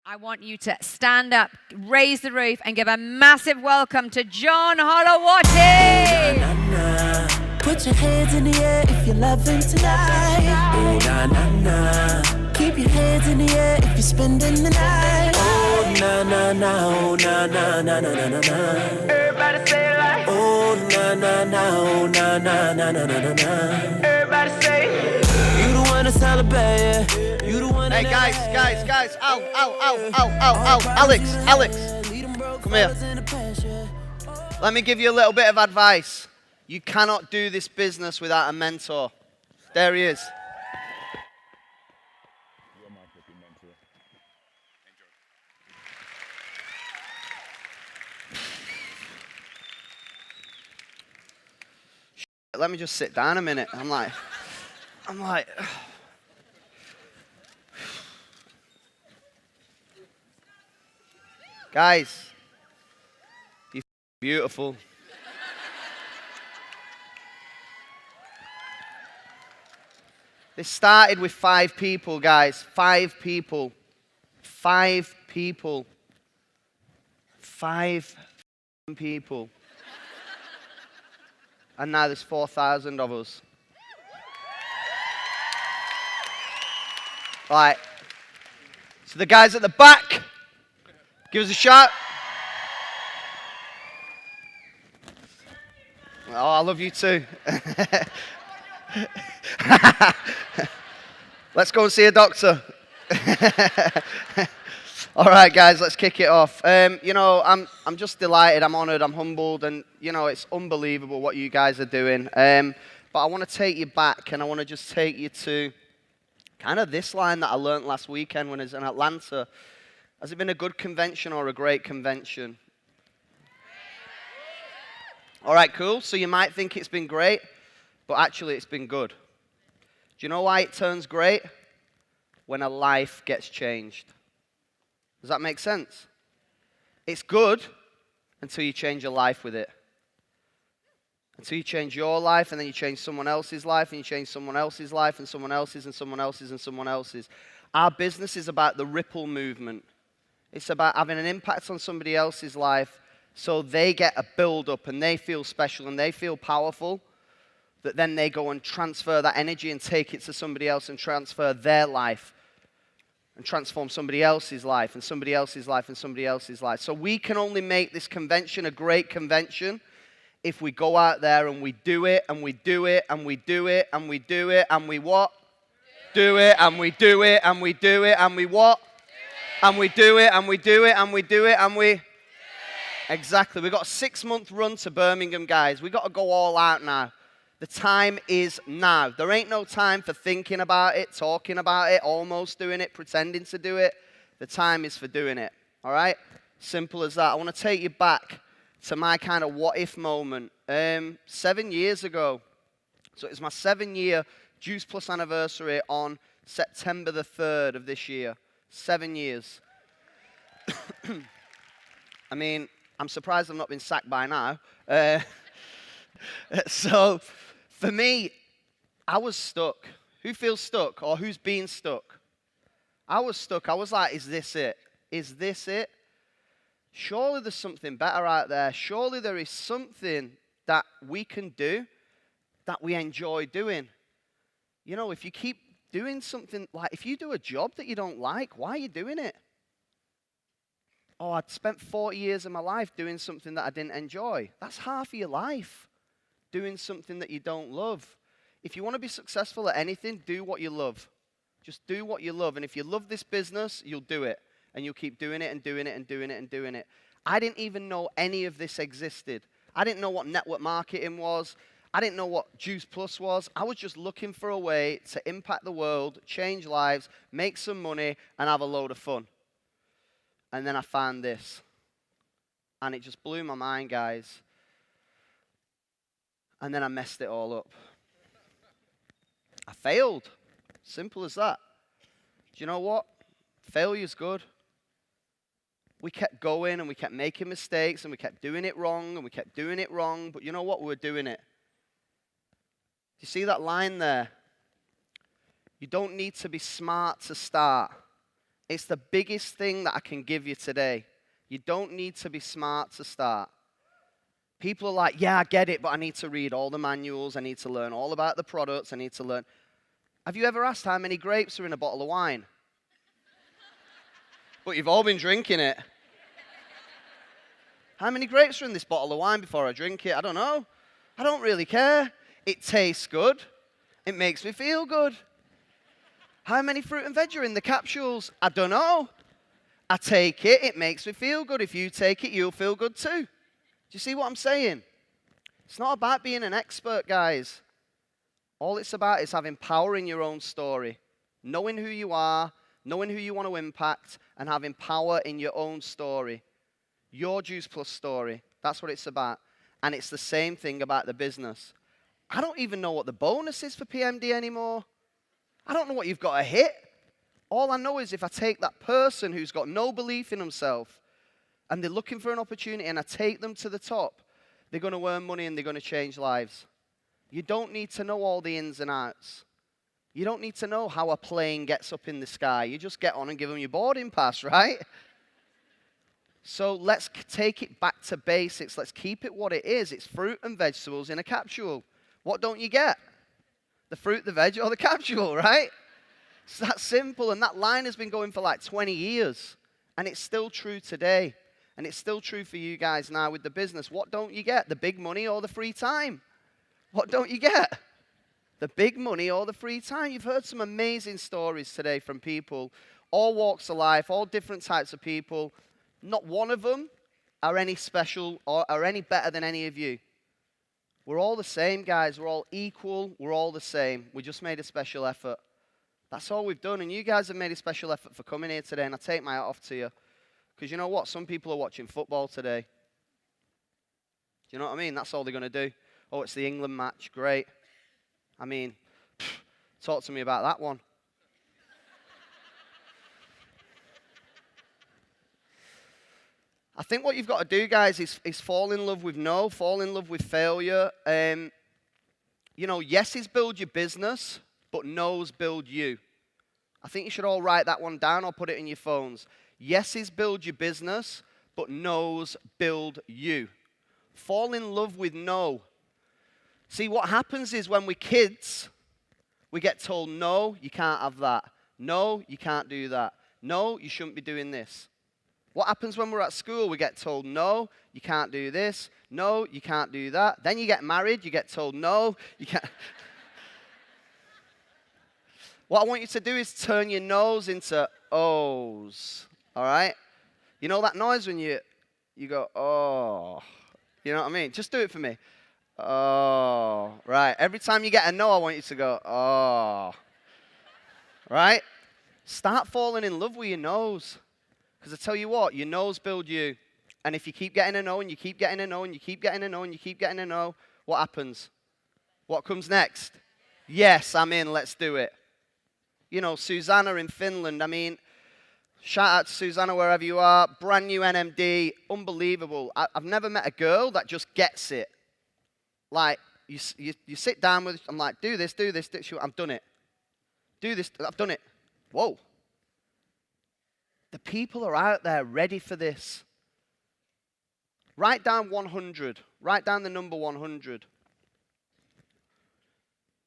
I want you to stand up, raise the roof, and give a massive welcome to John Holowaty. Na, na, na. Put your hands in the air if you're loving tonight. Oh, na, na, na. Keep your hands in the air if you're spending the night. Oh, na, na, na. Oh, na, na, na, na, na, na, na. Everybody say it like. Oh, na, na, na. Oh, na, na, na, na, na, na, na. Everybody say it. You the one to celebrate, yeah. You the one. Hey, guys. Ow. Alex. Come here. Let me give you a little bit of advice. You cannot do this business without a mentor. There he is. Let me just sit down a minute. I'm like, guys, you're beautiful. This started with 5 people, guys. 5 people. 5 people. 5 people. And now there's 4,000 of us. Right. So the guys at the back, give us a shout. Oh, I love you too. Let's go and see a doctor. All right, guys, let's kick it off. I'm just delighted, I'm honored, I'm humbled, and, it's unbelievable what you guys are doing. But I want to take you back, and I want to just take you to kind of this line that I learned last weekend when I was in Atlanta. Has it been a good convention or a great convention? All right, cool. So you might think it's been great, but actually it's been good. Do you know why it turns great? When a life gets changed. Does that make sense? It's good until you change your life with it. Until you change your life, and then you change someone else's life, and you change someone else's life, and someone else's, and someone else's, and someone else's. Our business is about the ripple movement. It's about having an impact on somebody else's life so they get a build-up, and they feel special, and they feel powerful, that then they go and transfer that energy and take it to somebody else and transfer their life and transform somebody else's life and somebody else's life and somebody else's life. So we can only make this convention a great convention if we go out there and we do it and we do it and we do it and we do it and we what? Do it and we do it and we do it and we what? And we do it and we do it and we do it and we... Exactly. We've got a 6-month run to Birmingham, guys. We've got to go all out now. The time is now. There ain't no time for thinking about it, talking about it, almost doing it, pretending to do it. The time is for doing it, all right? Simple as that. I want to take you back to my kind of what-if moment. 7 years ago, so it was my 7-year Juice Plus anniversary on September the 3rd of this year. 7 years. I mean, I'm surprised I've not been sacked by now. So, for me, I was stuck. Who feels stuck or who's been stuck? I was stuck. I was like, is this it? Is this it? Surely there's something better out there. Surely there is something that we can do that we enjoy doing. If you keep doing something, like if you do a job that you don't like, why are you doing it? Oh, I'd spent 40 years of my life doing something that I didn't enjoy. That's half of your life. Doing something that you don't love. If you want to be successful at anything, do what you love. Just do what you love. And if you love this business, you'll do it. And you'll keep doing it and doing it and doing it and doing it. I didn't even know any of this existed. I didn't know what network marketing was. I didn't know what Juice Plus was. I was just looking for a way to impact the world, change lives, make some money, and have a load of fun. And then I found this. And it just blew my mind, guys. And then I messed it all up. I failed. Simple as that. Do you know what? Failure's good. We kept going and we kept making mistakes and we kept doing it wrong and we kept doing it wrong. But you know what? We were doing it. Do you see that line there? You don't need to be smart to start. It's the biggest thing that I can give you today. You don't need to be smart to start. People are like, yeah, I get it, but I need to read all the manuals. I need to learn all about the products. I need to learn. Have you ever asked how many grapes are in a bottle of wine? But you've all been drinking it. How many grapes are in this bottle of wine before I drink it? I don't know. I don't really care. It tastes good. It makes me feel good. How many fruit and veg are in the capsules? I don't know. I take it. It makes me feel good. If you take it, you'll feel good too. Do you see what I'm saying? It's not about being an expert, guys. All it's about is having power in your own story. Knowing who you are, knowing who you want to impact, and having power in your own story. Your Juice Plus story. That's what it's about. And it's the same thing about the business. I don't even know what the bonus is for PMD anymore. I don't know what you've got to hit. All I know is if I take that person who's got no belief in himself and they're looking for an opportunity and I take them to the top, they're going to earn money and they're going to change lives. You don't need to know all the ins and outs. You don't need to know how a plane gets up in the sky. You just get on and give them your boarding pass, right? So let's take it back to basics. Let's keep it what it is. It's fruit and vegetables in a capsule. What don't you get? The fruit, the veg, or the capsule, right? It's that simple. And that line has been going for like 20 years. And it's still true today. And it's still true for you guys now with the business. What don't you get? The big money or the free time? What don't you get? The big money or the free time? You've heard some amazing stories today from people, all walks of life, all different types of people. Not one of them are any special or are any better than any of you. We're all the same, guys. We're all equal. We're all the same. We just made a special effort. That's all we've done. And you guys have made a special effort for coming here today. And I take my hat off to you. Because you know what? Some people are watching football today. Do you know what I mean? That's all they're going to do. Oh, it's the England match. Great. I mean, talk to me about that one. I think what you've got to do, guys, is fall in love with no, fall in love with failure. You know, yeses build your business, but no's build you. I think you should all write that one down or put it in your phones. Yeses build your business, but no's build you. Fall in love with no. See, what happens is when we're kids, we get told, no, you can't have that. No, you can't do that. No, you shouldn't be doing this. What happens when we're at school? We get told, no, you can't do this. No, you can't do that. Then you get married, you get told, no, you can't. What I want you to do is turn your no's into O's, all right? You know that noise when you go, oh. You know what I mean? Just do it for me. Oh, right. Every time you get a no, I want you to go, oh. Right? Start falling in love with your no's. Because I tell you what, your no's build you. And if you keep getting a no, and you keep getting a no, and you keep getting a no, and you keep getting a no, what happens? What comes next? Yes, I'm in, let's do it. You know, Susanna in Finland, I mean, shout out to Susanna wherever you are, brand new NMD, unbelievable. I've never met a girl that just gets it. Like, you sit down with, I'm like, do this, do this, do this. I've done it. Do this, I've done it. Whoa. The people are out there ready for this. Write down 100. Write down the number 100.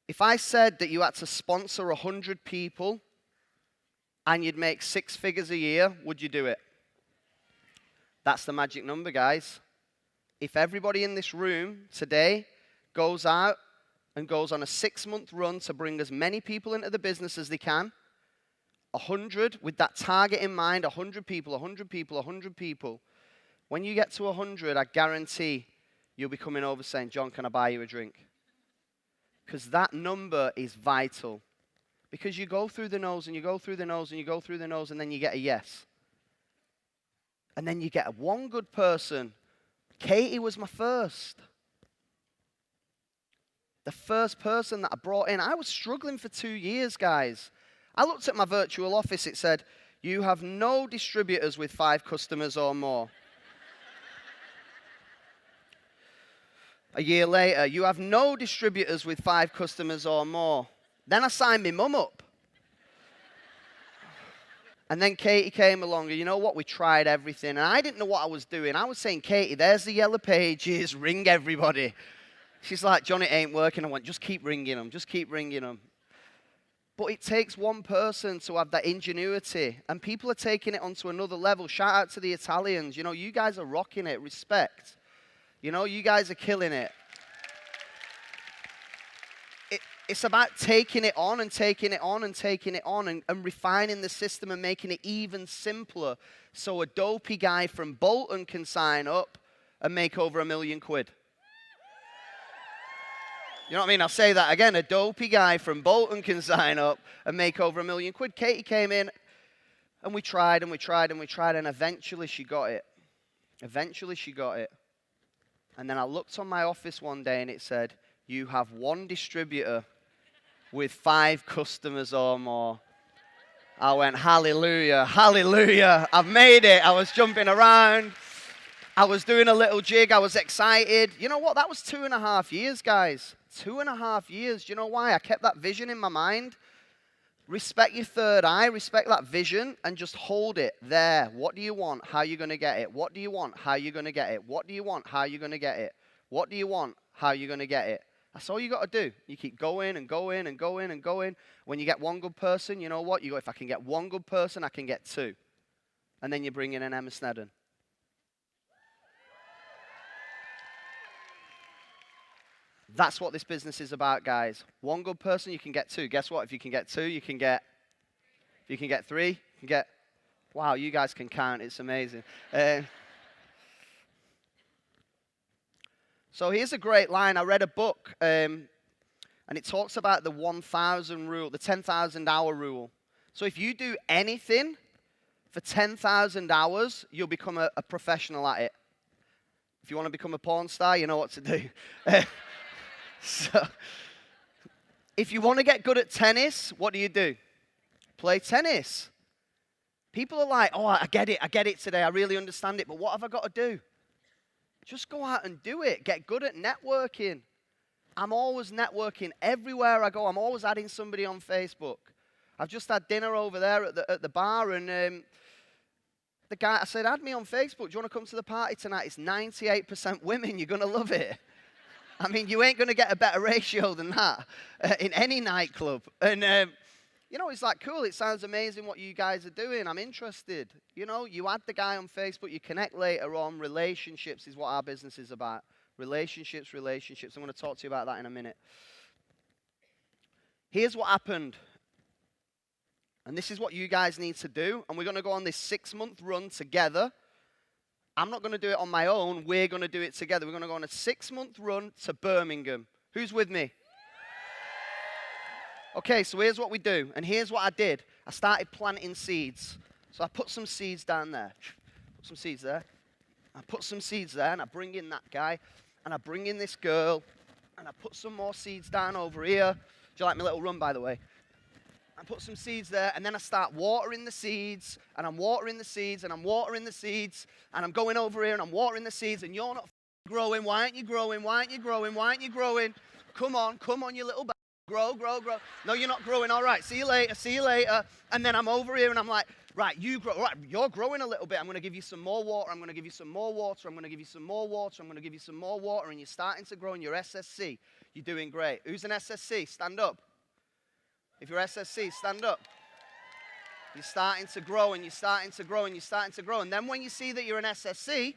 If I said that you had to sponsor 100 people and you'd make 6 figures a year, would you do it? That's the magic number, guys. If everybody in this room today goes out and goes on a 6-month run to bring as many people into the business as they can, 100, with that target in mind, 100 people, 100 people, 100 people. When you get to 100, I guarantee you'll be coming over saying, John, can I buy you a drink? Because that number is vital. Because you go through the nose and you go through the nose and you go through the nose and then you get a yes. And then you get one good person. Katie was my first. The first person that I brought in. I was struggling for 2 years, guys. I looked at my virtual office, it said, you have no distributors with 5 customers or more. A year later, you have no distributors with 5 customers or more. Then I signed my mum up. And then Katie came along, and you know what? We tried everything, and I didn't know what I was doing. I was saying, Katie, there's the yellow pages, ring everybody. She's like, John, it ain't working. I went, just keep ringing them, just keep ringing them. But it takes one person to have that ingenuity, and people are taking it onto another level. Shout out to the Italians. You know, you guys are rocking it. Respect. You know, you guys are killing it. It's about taking it on and taking it on and taking it on and refining the system and making it even simpler so a dopey guy from Bolton can sign up and make over £1 million. You know what I mean? I'll say that again. A dopey guy from Bolton can sign up and make over £1 million. Katie came in and we tried and we tried and we tried, and eventually she got it. Eventually she got it. And then I looked on my office one day and it said, you have one distributor with 5 customers or more. I went, hallelujah, hallelujah, I've made it. I was jumping around. I was doing a little jig. I was excited. You know what? That was 2.5 years, guys. 2.5 years. Do you know why? I kept that vision in my mind. Respect your third eye. Respect that vision and just hold it there. What do you want? How are you going to get it? What do you want? How are you going to get it? What do you want? How are you going to get it? What do you want? How are you going to get it? That's all you got to do. You keep going and going and going and going. When you get one good person, you know what? You go, if I can get one good person, I can get 2. And then you bring in an Emma Snedden. That's what this business is about, guys. One good person, you can get 2. Guess what? If you can get 2, you can get 3, you can get, wow, you guys can count. It's amazing. So here's a great line. I read a book, and it talks about the 1,000 rule, the 10,000 hour rule. So if you do anything for 10,000 hours, you'll become a professional at it. If you want to become a porn star, you know what to do. So if you want to get good at tennis, what do? Play tennis. People are like, oh, I get it today. I really understand it. But what have I got to do? Just go out and do it. Get good at networking. I'm always networking everywhere I go. I'm always adding somebody on Facebook. I've just had dinner over there at the bar, and the guy, I said, add me on Facebook. Do you want to come to the party tonight? It's 98% women. You're going to love it. I mean, you ain't going to get a better ratio than that in any nightclub. And, you know, it's like, cool, it sounds amazing what you guys are doing. I'm interested. You know, you add the guy on Facebook, you connect later on. Relationships is what our business is about. Relationships. I'm going to talk to you about that in a minute. Here's what happened. And this is what you guys need to do. And we're going to go on this 6-month run together. I'm not going to do it on my own. We're going to do it together. We're going to go on a 6-month run to Birmingham. Who's with me? Okay, so here's what we do. And here's what I did. I started planting seeds. So I put some seeds down there. Put some seeds there. I put some seeds there, and I bring in that guy. And I bring in this girl. And I put some more seeds down over here. Do you like my little run, by the way? I put some seeds there, and then I start watering the seeds, and I'm watering the seeds, and I'm watering the seeds, and I'm going over here, and I'm watering the seeds, and you're not growing. Why aren't you growing? Why aren't you growing? Why aren't you growing? Come on, you little bag. Grow. No, you're not growing. All right, see you later. And then I'm over here, and I'm like, right, you grow. Right, you're growing a little bit. I'm going to give you some more water. I'm going to give you some more water. I'm going to give you some more water. I'm going to give you some more water, and you're starting to grow in your SSC. You're doing great. Who's an SSC? Stand up. If you're SSC, stand up. You're starting to grow, and you're starting to grow, and you're starting to grow. And then when you see that you're an SSC,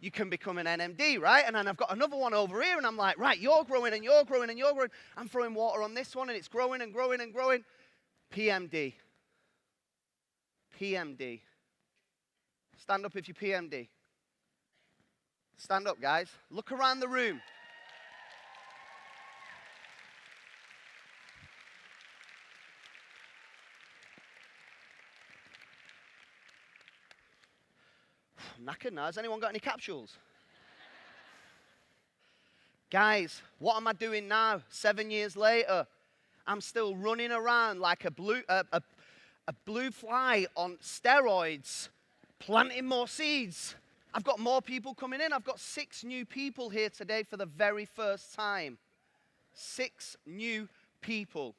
you can become an NMD, right? And then I've got another one over here, and I'm like, right, you're growing, and you're growing, and you're growing. I'm throwing water on this one, and it's growing and growing and growing. PMD. PMD. Stand up if you're PMD. Stand up, guys. Look around the room. I'm knackered now. Has anyone got any capsules? Guys, what am I doing now? 7 years later, I'm still running around like a blue fly on steroids, planting more seeds. I've got more people coming in. I've got 6 new people here today for the very first time. 6 new people.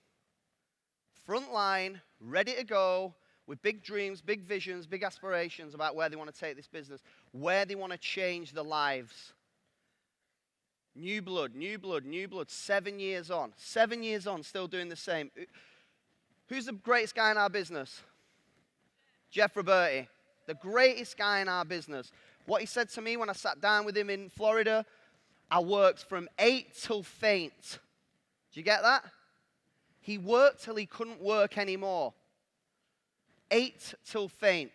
Front line, ready to go. with big dreams, big visions, big aspirations about where they want to take this business, where they want to change their lives. New blood, new blood, new blood, 7 years on. 7 years on, still doing the same. Who's the greatest guy in our business? Jeff Roberti, the greatest guy in our business. What he said to me when I sat down with him in Florida, I worked from 8 till faint. Do you get that? He worked till he couldn't work anymore. 8 till faint.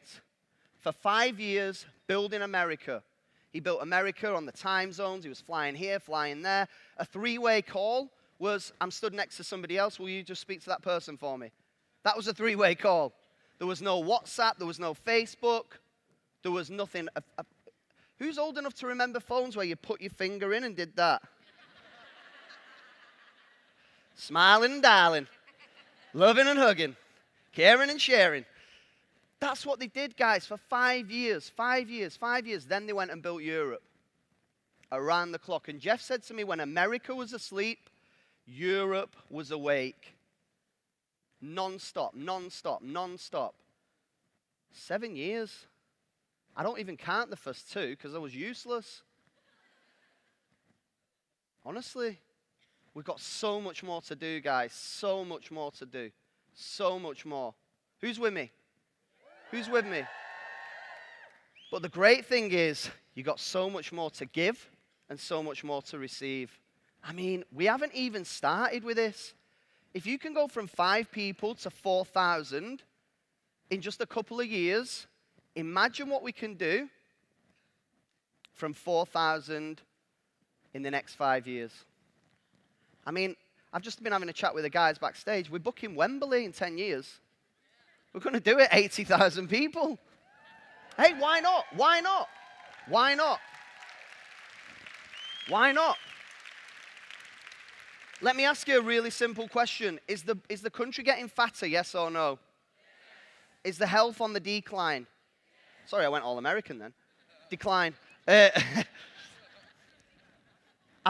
For 5 years, building America. He built America on the time zones. He was flying here, flying there. A 3-way call was, I'm stood next to somebody else. Will you just speak to that person for me? That was a 3-way call. There was no WhatsApp. There was no Facebook. There was nothing. Who's old enough to remember phones where you put your finger in and did that? Smiling and dialing. Loving and hugging. Caring and sharing. That's what they did, guys, for 5 years, 5 years, 5 years. Then they went and built Europe around the clock. And Jeff said to me, when America was asleep, Europe was awake. Non-stop, non-stop, non-stop. 7 years. I don't even count the first 2 because I was useless. Honestly, we've got so much more to do, guys. So much more to do. So much more. Who's with me? Who's with me? But the great thing is, you've got so much more to give and so much more to receive. I mean, we haven't even started with this. If you can go from 5 people to 4,000 in just a couple of years, imagine what we can do from 4,000 in the next 5 years. I mean, I've just been having a chat with the guys backstage. We're booking Wembley in 10 years. We're going to do it, 80,000 people. Hey, why not? Why not? Why not? Why not? Let me ask you a really simple question. Is the country getting fatter, yes or no? Is the health on the decline? Sorry, I went all American then. Decline. Are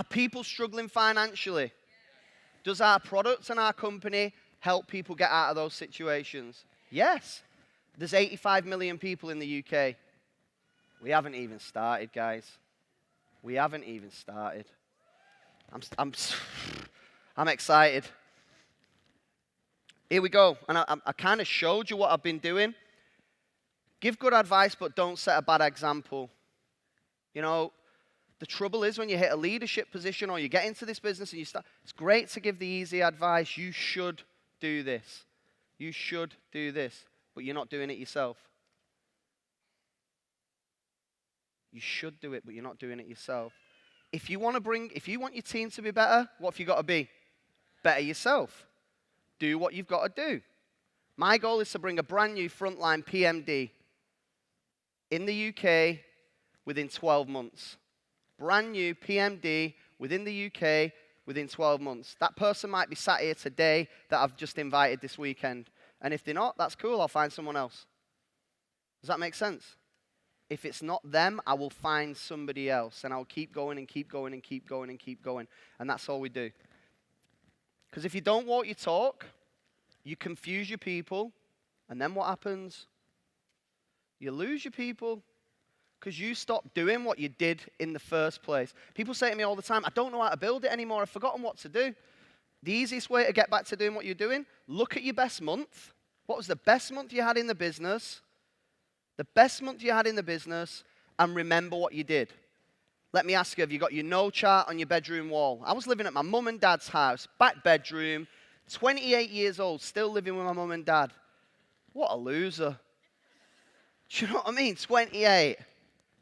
people struggling financially? Does our product and our company help people get out of those situations? Yes. There's 85 million people in the UK. We haven't even started, guys. We haven't even started. I'm excited. Here we go. And I kind of showed you what I've been doing. Give good advice, but don't set a bad example. You know, the trouble is when you hit a leadership position or you get into this business and you start, it's great to give the easy advice. You should do this. You should do this, but you're not doing it yourself. You should do it, but you're not doing it yourself. If you want your team to be better, what have you got to be? Better yourself. Do what you've got to do. My goal is to bring a brand new frontline PMD in the UK within 12 months. Brand new PMD within the UK within 12 months. That person might be sat here today that I've just invited this weekend. And if they're not, that's cool. I'll find someone else. Does that make sense? If it's not them, I will find somebody else. And I'll keep going and keep going and keep going and keep going. And that's all we do. Because if you don't walk your talk, you confuse your people. And then what happens? You lose your people. Because you stop doing what you did in the first place. People say to me all the time, I don't know how to build it anymore. I've forgotten what to do. The easiest way to get back to doing what you're doing, look at your best month. What was the best month you had in the business? The best month you had in the business, and remember what you did. Let me ask you, have you got your no chart on your bedroom wall? I was living at my mum and dad's house, back bedroom, 28 years old, still living with my mum and dad. What a loser. Do you know what I mean? 28.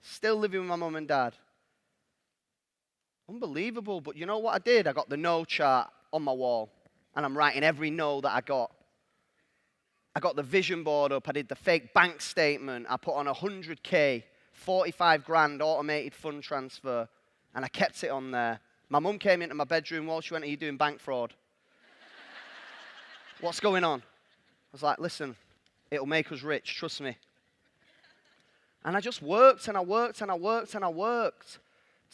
Still living with my mum and dad. Unbelievable. But you know what I did? I got the no chart on my wall. And I'm writing every no that I got. I got the vision board up. I did the fake bank statement. I put on 100K, 45 grand automated fund transfer. And I kept it on there. My mum came into my bedroom wall. She went, are you doing bank fraud? What's going on? I was like, listen, it'll make us rich. Trust me. And I just worked and I worked and I worked and I worked.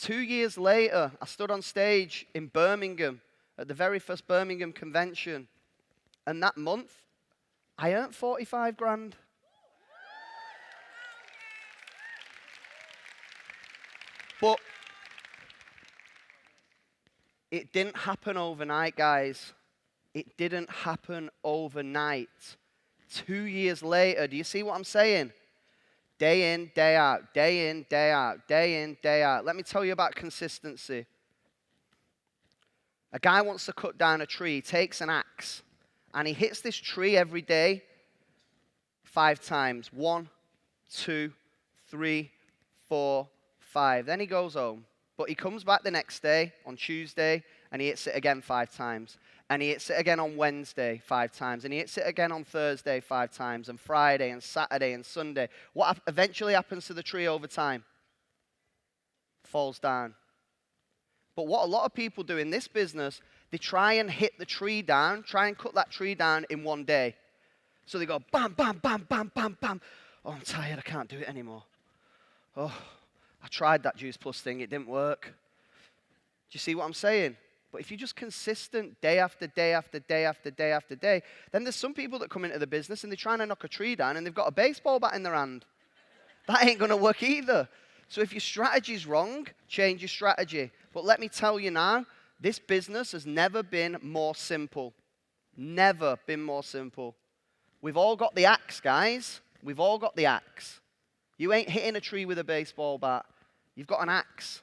2 years later, I stood on stage in Birmingham at the very first Birmingham convention. And that month, I earned 45 grand. But it didn't happen overnight, guys. It didn't happen overnight. 2 years later, do you see what I'm saying? Day in, day out, day in, day out, day in, day out. Let me tell you about consistency. A guy wants to cut down a tree, he takes an axe, and he hits this tree every day 5 times. 1, 2, 3, 4, 5. Then he goes home. But he comes back the next day, on Tuesday, and he hits it again 5 times. And he hits it again on Wednesday 5 times. And he hits it again on Thursday 5 times. And Friday and Saturday and Sunday. What eventually happens to the tree over time? Falls down. But what a lot of people do in this business, they try and hit the tree down, try and cut that tree down in one day. So they go bam, bam, bam, bam, bam, bam. Oh, I'm tired, I can't do it anymore. Oh, I tried that Juice Plus thing, it didn't work. Do you see what I'm saying? But if you're just consistent day after day after day after day after day, then there's some people that come into the business and they're trying to knock a tree down and they've got a baseball bat in their hand. That ain't going to work either. So if your strategy's wrong, change your strategy. But let me tell you now, this business has never been more simple. Never been more simple. We've all got the axe, guys. We've all got the axe. You ain't hitting a tree with a baseball bat. You've got an axe.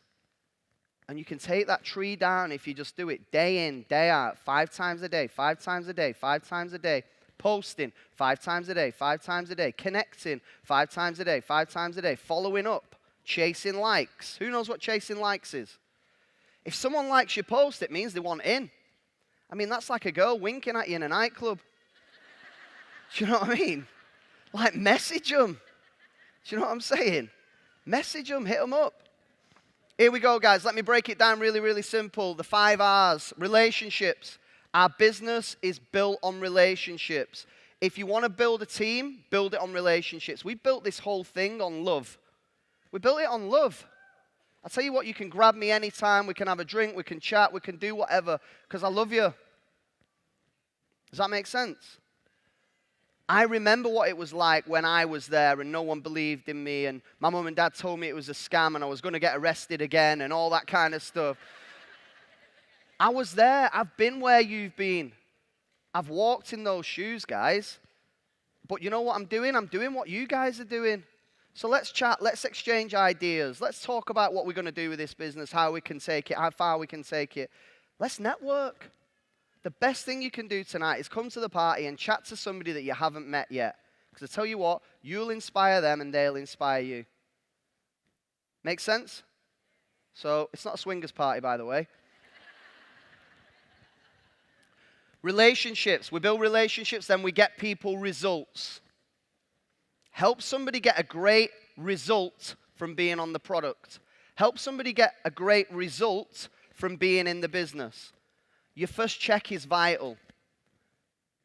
And you can take that tree down if you just do it day in, day out, 5 times a day, 5 times a day, 5 times a day. Posting 5 times a day, 5 times a day. Connecting 5 times a day, 5 times a day. Following up, chasing likes. Who knows what chasing likes is? If someone likes your post, it means they want in. I mean, that's like a girl winking at you in a nightclub. Do you know what I mean? Like, message them. Do you know what I'm saying? Message them, hit them up. Here we go, guys. Let me break it down really, really simple. The 5 R's. Relationships. Our business is built on relationships. If you want to build a team, build it on relationships. We built this whole thing on love. We built it on love. I'll tell you what, you can grab me anytime. We can have a drink. We can chat. We can do whatever because I love you. Does that make sense? I remember what it was like when I was there and no one believed in me and my mum and dad told me it was a scam and I was going to get arrested again and all that kind of stuff. I was there. I've been where you've been. I've walked in those shoes, guys. But you know what I'm doing? I'm doing what you guys are doing. So let's chat. Let's exchange ideas. Let's talk about what we're going to do with this business, how we can take it, how far we can take it. Let's network. The best thing you can do tonight is come to the party and chat to somebody that you haven't met yet. Because I tell you what, you'll inspire them and they'll inspire you. Make sense? So it's not a swingers party, by the way. Relationships. We build relationships, then we get people results. Help somebody get a great result from being on the product. Help somebody get a great result from being in the business. Your first check is vital.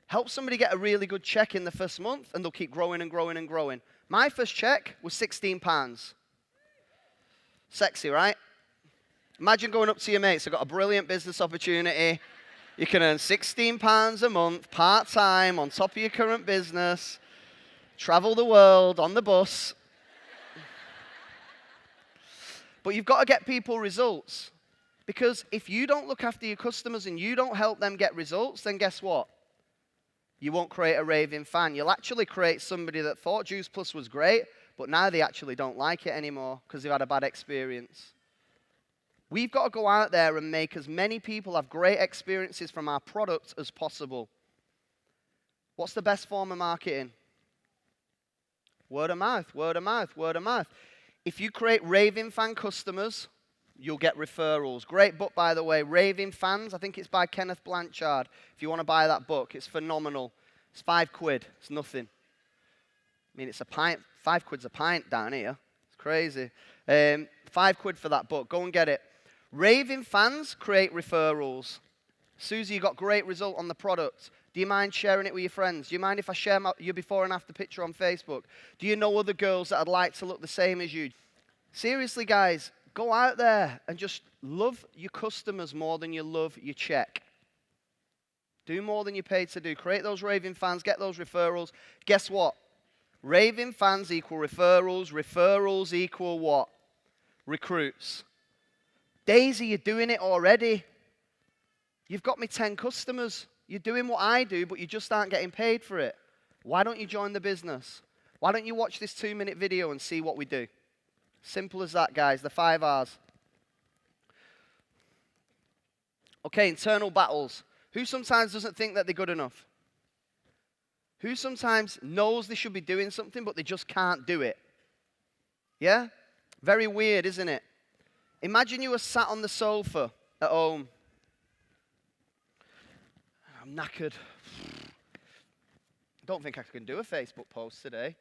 Help somebody get a really good check in the first month and they'll keep growing and growing and growing. My first check was £16. Sexy, right? Imagine going up to your mates. I've got a brilliant business opportunity. You can earn £16 a month, part-time, on top of your current business. Travel the world on the bus. But you've got to get people results. Because if you don't look after your customers and you don't help them get results, then guess what? You won't create a raving fan. You'll actually create somebody that thought Juice Plus was great, but now they actually don't like it anymore because they've had a bad experience. We've got to go out there and make as many people have great experiences from our product as possible. What's the best form of marketing? Word of mouth, word of mouth, word of mouth. If you create raving fan customers, you'll get referrals. Great book, by the way, Raving Fans. I think it's by Kenneth Blanchard. If you want to buy that book, it's phenomenal. It's £5. It's nothing. I mean, it's a pint. £5's a pint down here. It's crazy. £5 for that book. Go and get it. Raving fans create referrals. Susie, you got great result on the product. Do you mind sharing it with your friends? Do you mind if I share your before and after picture on Facebook? Do you know other girls that would like to look the same as you? Seriously, guys. Go out there and just love your customers more than you love your check. Do more than you're paid to do. Create those raving fans, get those referrals. Guess what? Raving fans equal referrals. Referrals equal what? Recruits. Daisy, you're doing it already. You've got me 10 customers. You're doing what I do, but you just aren't getting paid for it. Why don't you join the business? Why don't you watch this 2-minute video and see what we do? Simple as that, guys. The 5 R's. Okay, internal battles. Who sometimes doesn't think that they're good enough? Who sometimes knows they should be doing something, but they just can't do it? Yeah? Very weird, isn't it? Imagine you were sat on the sofa at home. I'm knackered. I don't think I can do a Facebook post today.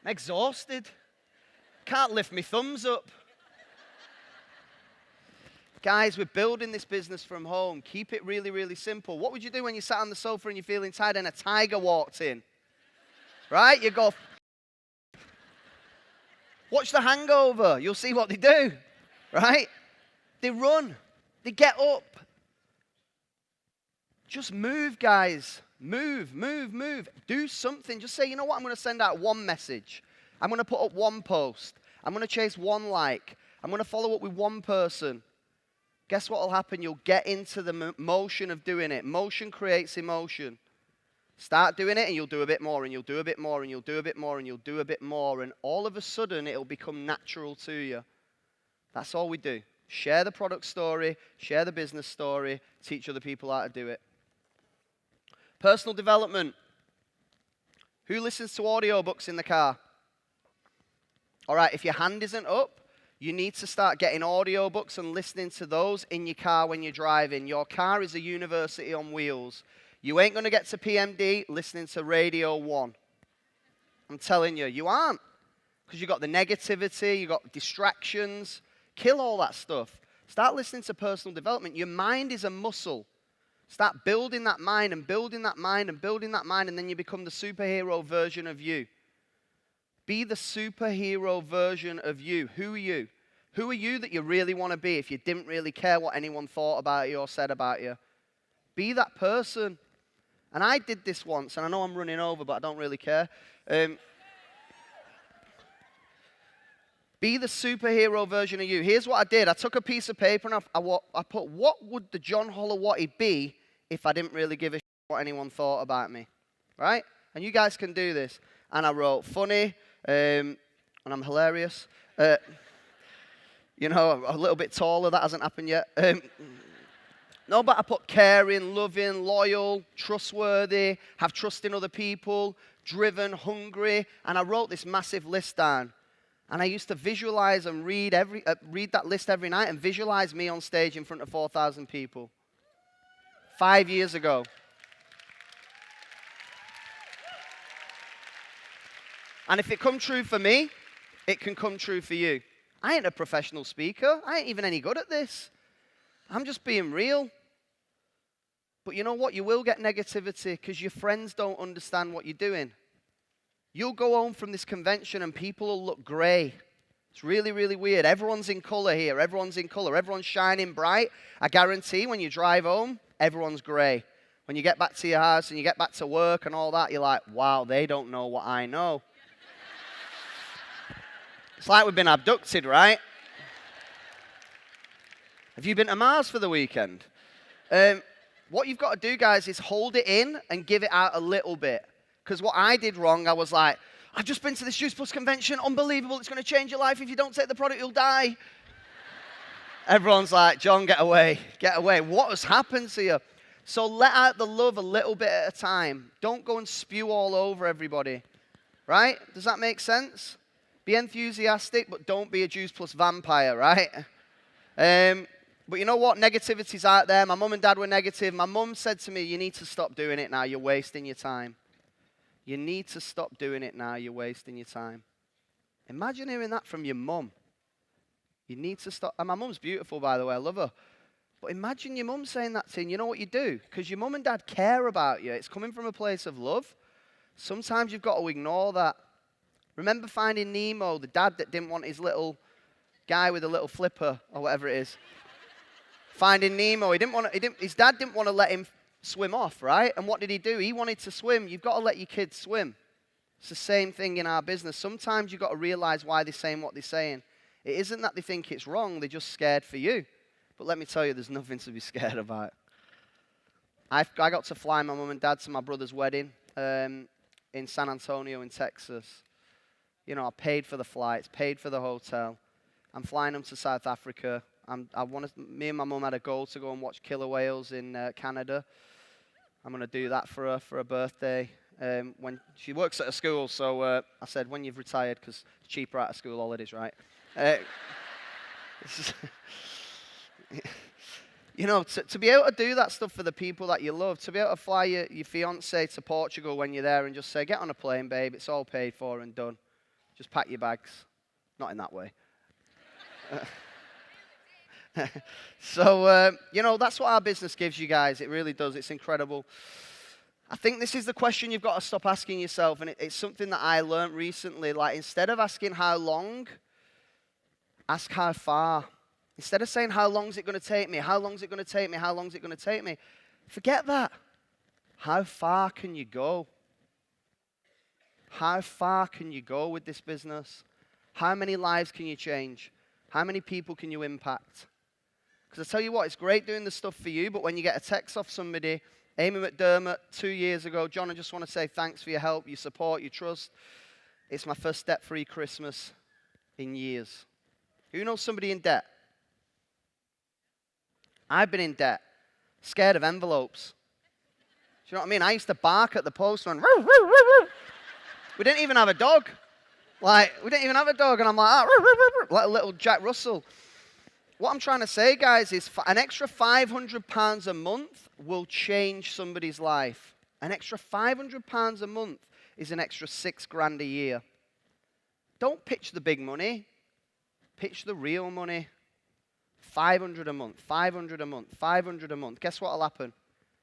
I'm exhausted. Can't lift my thumbs up. Guys, we're building this business from home. Keep it really, really simple. What would you do when you sat on the sofa and you're feeling tired and a tiger walked in? Right? You go, watch The Hangover. You'll see what they do. Right? They run. They get up. Just move, guys. Move. Do something. Just say, you know what? I'm going to send out one message. I'm going to put up one post. I'm going to chase one like. I'm going to follow up with one person. Guess what will happen? You'll get into the motion of doing it. Motion creates emotion. Start doing it and you'll do a bit more and you'll do a bit more and you'll do a bit more and you'll do a bit more. And all of a sudden, it'll become natural to you. That's all we do. Share the product story, share the business story, teach other people how to do it. Personal development. Who listens to audiobooks in the car? All right, if your hand isn't up, you need to start getting audiobooks and listening to those in your car when you're driving. Your car is a university on wheels. You ain't going to get to PMD listening to Radio 1. I'm telling you, you aren't. Because you've got the negativity, you've got distractions. Kill all that stuff. Start listening to personal development. Your mind is a muscle. Start building that mind and building that mind and building that mind, and then you become the superhero version of you. Be the superhero version of you. Who are you? Who are you that you really want to be if you didn't really care what anyone thought about you or said about you? Be that person. And I did this once, and I know I'm running over, but I don't really care. Be the superhero version of you. Here's what I did. I took a piece of paper and I put, what would the John Holowaty be if I didn't really give a shit what anyone thought about me? Right? And you guys can do this. And I wrote funny, and I'm hilarious. You know, a little bit taller. That hasn't happened yet. No, but I put caring, loving, loyal, trustworthy, have trust in other people, driven, hungry. And I wrote this massive list down. And I used to visualize and read that list every night and visualize me on stage in front of 4,000 people. 5 years ago. And if it come true for me, it can come true for you. I ain't a professional speaker. I ain't even any good at this. I'm just being real. But you know what? You will get negativity because your friends don't understand what you're doing. You'll go home from this convention and people will look grey. It's really, really weird. Everyone's in colour here. Everyone's in colour. Everyone's shining bright. I guarantee when you drive home, everyone's grey. When you get back to your house and you get back to work and all that, you're like, wow, they don't know what I know. It's like we've been abducted, right? Have you been to Mars for the weekend? What you've got to do, guys, is hold it in and give it out a little bit. Because what I did wrong, I was like, I've just been to this Juice Plus convention. Unbelievable. It's going to change your life. If you don't take the product, you'll die. Everyone's like, John, get away. Get away. What has happened to you? So let out the love a little bit at a time. Don't go and spew all over everybody. Right? Does that make sense? Be enthusiastic, but don't be a Juice Plus vampire, right? But you know what? Negativity's out there. My mum and dad were negative. My mum said to me, you need to stop doing it now. You're wasting your time. You need to stop doing it now. You're wasting your time. Imagine hearing that from your mum. You need to stop. And my mum's beautiful, by the way. I love her. But imagine your mum saying that to you. And you know what you do? Because your mum and dad care about you. It's coming from a place of love. Sometimes you've got to ignore that. Remember Finding Nemo, the dad that didn't want his little guy with a little flipper or whatever it is. Finding Nemo. His dad didn't want to let him swim off, right? And what did he do? He wanted to swim. You've got to let your kids swim. It's the same thing in our business. Sometimes you've got to realize why they're saying what they're saying. It isn't that they think it's wrong. They're just scared for you. But let me tell you, there's nothing to be scared about. I got to fly my mum and dad to my brother's wedding in San Antonio in Texas. You know, I paid for the flights, paid for the hotel. I'm flying them to South Africa. Me and my mum had a goal to go and watch killer whales in Canada. I'm going to do that for her for her birthday. When she works at a school, so I said, when you've retired, because it's cheaper out of school holidays, right? You know, to be able to do that stuff for the people that you love, to be able to fly your fiancé to Portugal when you're there and just say, get on a plane, babe, it's all paid for and done. Just pack your bags. Not in that way. So, you know, that's what our business gives you guys. It really does. It's incredible. I think this is the question you've got to stop asking yourself, and it's something that I learned recently. Like, instead of asking how long, ask how far. Instead of saying, how long is it going to take me? How long is it going to take me? How long is it going to take me? Forget that. How far can you go? How far can you go with this business? How many lives can you change? How many people can you impact? Because I tell you what, it's great doing the stuff for you, but when you get a text off somebody, Amy McDermott, 2 years ago, John, I just want to say thanks for your help, your support, your trust. It's my first debt-free Christmas in years. Who knows somebody in debt? I've been in debt, scared of envelopes. Do you know what I mean? I used to bark at the postman. Woo, woo, woo, woo. We didn't even have a dog. We didn't even have a dog, and I'm like, woo, woo, woo, woo, like a little Jack Russell. What I'm trying to say, guys, is an extra £500 a month will change somebody's life. An extra £500 a month is an extra $6,000 a year. Don't pitch the big money. Pitch the real money. 500 a month, 500 a month, 500 a month. Guess what will happen?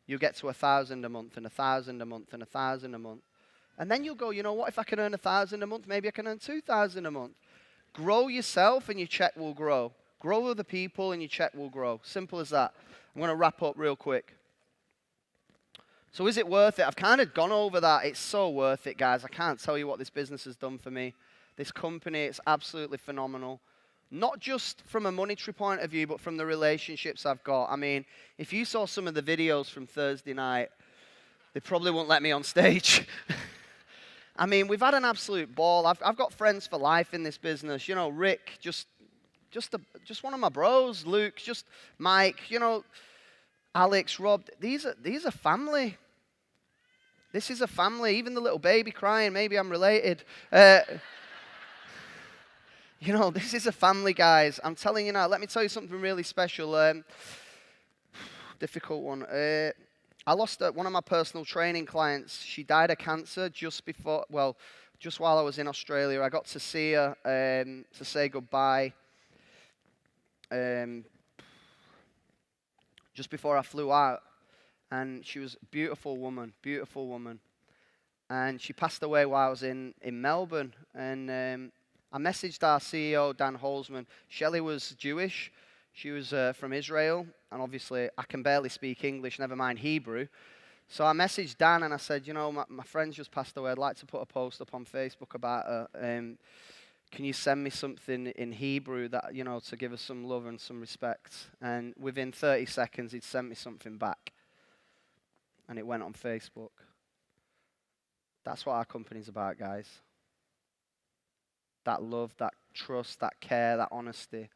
You'll get to 1,000 a month, and 1,000 a month, and 1,000 a month. And then you'll go, you know what, if I can earn 1,000 a month, maybe I can earn 2,000 a month. Grow yourself and your check will grow. Grow other people and your check will grow. Simple as that. I'm going to wrap up real quick. So is it worth it? I've kind of gone over that. It's so worth it, guys. I can't tell you what this business has done for me. This company, it's absolutely phenomenal. Not just from a monetary point of view, but from the relationships I've got. I mean, if you saw some of the videos from Thursday night, they probably won't let me on stage. I mean, we've had an absolute ball. I've got friends for life in this business. You know, Rick, just one of my bros. Luke, just Mike. You know, Alex, Rob. These are family. This is a family. Even the little baby crying. Maybe I'm related. You know, this is a family, guys. I'm telling you now. Let me tell you something really special. Difficult one. I lost one of my personal training clients. She died of cancer just while I was in Australia. I got to see her to say goodbye just before I flew out. And she was a beautiful woman. And she passed away while I was in Melbourne. And I messaged our CEO, Dan Holzman. Shelley was Jewish. She was from Israel. And obviously, I can barely speak English, never mind Hebrew. So I messaged Dan and I said, you know, my friend's just passed away. I'd like to put a post up on Facebook about her. Can you send me something in Hebrew that, you know, to give us some love and some respect? And within 30 seconds, he'd sent me something back. And it went on Facebook. That's what our company's about, guys. That love, that trust, that care, that honesty.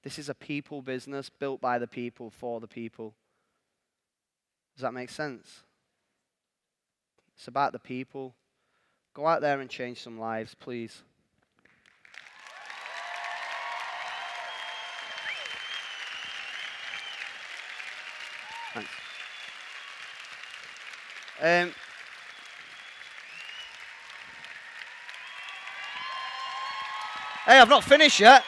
This is a people business built by the people for the people. Does that make sense? It's about the people. Go out there and change some lives, please. Thanks. Hey, I've not finished yet.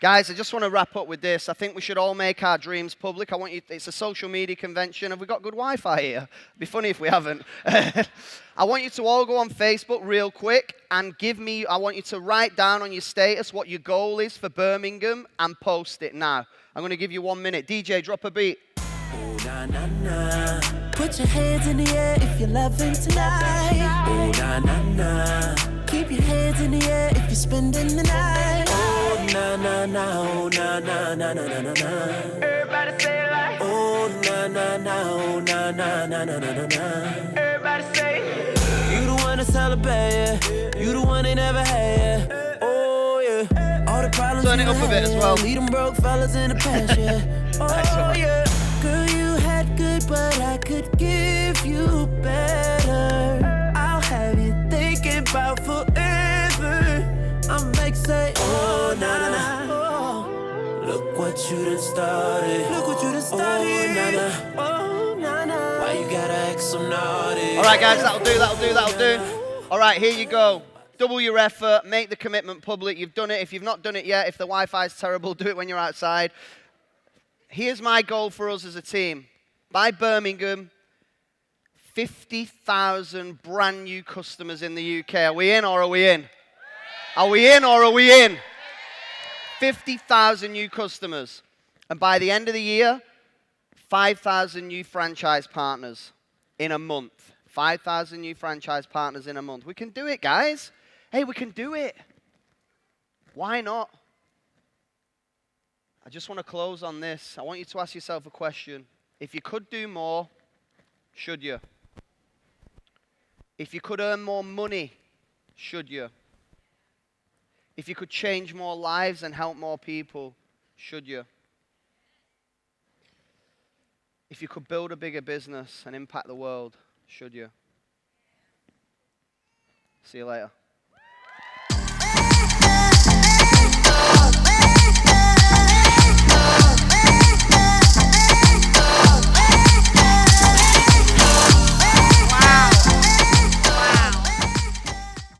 Guys, I just want to wrap up with this. I think we should all make our dreams public. It's a social media convention. Have we got good Wi-Fi here? It'd be funny if we haven't. I want you to all go on Facebook real quick and I want you to write down on your status what your goal is for Birmingham and post it now. I'm going to give you 1 minute. DJ, drop a beat. Oh, na, na, na. Put your hands in the air if you're loving tonight. Oh, na, na, na. Keep your hands in the air if you're spending the night. Oh, na, na, na. Oh, na, na, na, na, na, na, na. Everybody say it like. Oh, na, na, na. Oh, na, na, na, na, na, na, na. Everybody say it. You the one to celebrate, yeah. You the one they never had, yeah. Oh, yeah. All the problems Turn it up a bit as well. Lead them broke fellas in the past, yeah. Oh, yeah. Girl, you had good, but I could give you better. I'll have you thinking about forever. I'm like, say, oh, na, na, na. Oh, look what you done started. Look what you done started. Oh, na, na. Oh, na, na. Why you gotta act so naughty? All right, guys, that'll do. All right, here you go. Double your effort. Make the commitment public. You've done it. If you've not done it yet, if the Wi-Fi is terrible, do it when you're outside. Here's my goal for us as a team. By Birmingham, 50,000 brand new customers in the UK. Are we in or are we in? Are we in or are we in? 50,000 new customers. And by the end of the year, 5,000 new franchise partners in a month. 5,000 new franchise partners in a month. We can do it, guys. Hey, we can do it. Why not? I just want to close on this. I want you to ask yourself a question. If you could do more, should you? If you could earn more money, should you? If you could change more lives and help more people, should you? If you could build a bigger business and impact the world, should you? See you later.